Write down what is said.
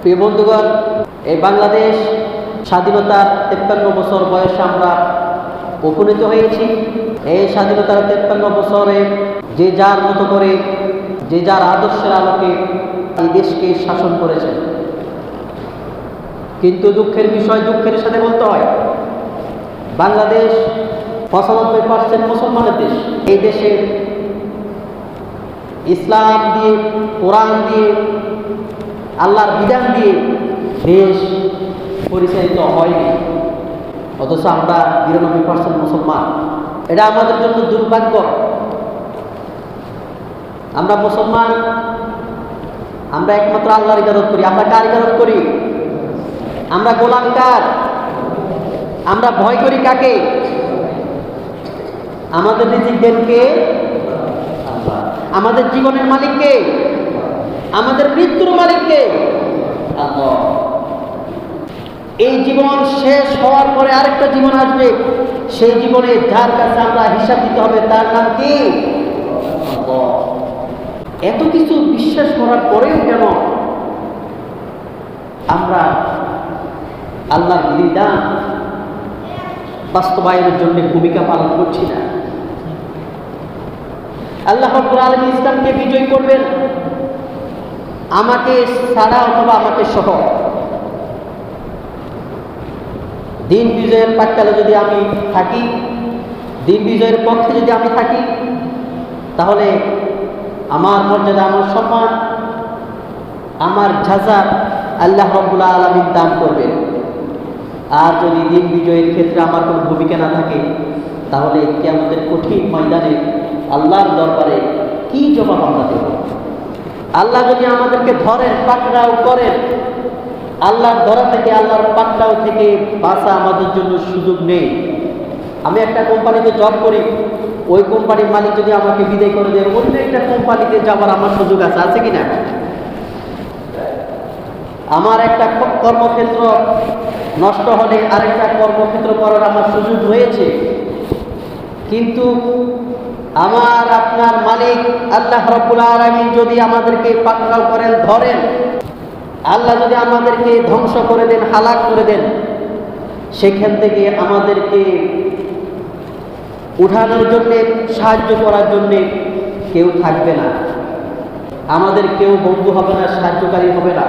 প্রিয় বন্ধুগণ, এই বাংলাদেশ স্বাধীনতার 53 বছর বয়সে আমরা উপনীত হয়েছি। এই স্বাধীনতার 53 বছরে যে যার মতো করে, যে যার আদর্শের আলোকে এই দেশকে শাসন করেছে। কিন্তু দুঃখের বিষয়, দুঃখের সাথে বলতে হয়, বাংলাদেশ 95% মুসলমানের দেশ। এই দেশে ইসলাম দিয়ে, কোরআন দিয়ে, আল্লাহর বিধান দিয়ে দেশ পরিচালিত হয়নি, অথচ আমরা 99% মুসলমান। এটা আমাদের জন্য দুর্ভাগ্য। আমরা মুসলমান, আমরা একমাত্র আল্লাহর ইবাদত করি। আমরা কার ইবাদত করি? আমরা গোলাম কার? আমরা ভয় করি কাকে? আমাদের রিজিক দেন কে? আল্লাহ। আমাদের জীবনের মালিক কে? আমাদের মৃত্যুর মালিক কে? আল্লাহ। এই জীবন শেষ হওয়ার পরে আরেকটা জীবন আসবে। সেই জীবনে যার কাছে আমরা হিসাব দিতে হবে, তার নাম কি? আল্লাহ। এত কিছু বিশ্বাস করার পরেও কেন আমরা আল্লাহর বিধান বাস্তবায়নের জন্য ভূমিকা পালন করছি না? আল্লাহ রাব্বুল আলামিন ইসলামকে বিজয় করবেন আমাকে ছাড়া অথবা আমাকে সহ। দিন বিজয়ের পাটকালে যদি আমি থাকি, দিন বিজয়ের পক্ষে যদি আমি থাকি, তাহলে আমার মর্যাদা, আমার সম্মান, আমার ঝাঁঝা আল্লাহ রাব্বুল আলামিন দান করবেন। আর যদি দিন বিজয়ের ক্ষেত্রে আমার কোনো ভূমিকা না থাকে, তাহলে কিয়ামতের কঠিন ময়দানে আল্লাহর দরবারে কি জবাব আমরা দেব? আল্লাহ যদি আমাদেরকে ধরেন, পাকড়াও করেন, আল্লাহর ধরা থেকে, আল্লাহর পাকড়াও থেকে বাঁচা আমাদের জন্য সুযোগ নেই। আমি একটা কোম্পানিতে জব করি, ওই কোম্পানির মালিক যদি আমাকে বিদায় করে দেয়, অন্য একটা কোম্পানিতে যাওয়ার আমার সুযোগ আছে কি না? আমার একটা কর্মক্ষেত্র নষ্ট হলে আরেকটা কর্মক্ষেত্র করার আমার সুযোগ রয়েছে। কিন্তু আমার আপনার মালিক আল্লাহ রাব্বুল আলামিন যদি আমাদেরকে পাকড়াও করেন, ধরেন, আল্লাহ যদি আমাদেরকে ধ্বংস করে দেন, হালাক করে দেন, সেখান থেকে আমাদেরকে উঠানোর জন্যে, সাহায্য করার জন্যে কেউ থাকবে না। আমাদের কেউ বন্ধু হবে না, সাহায্যকারী হবে না।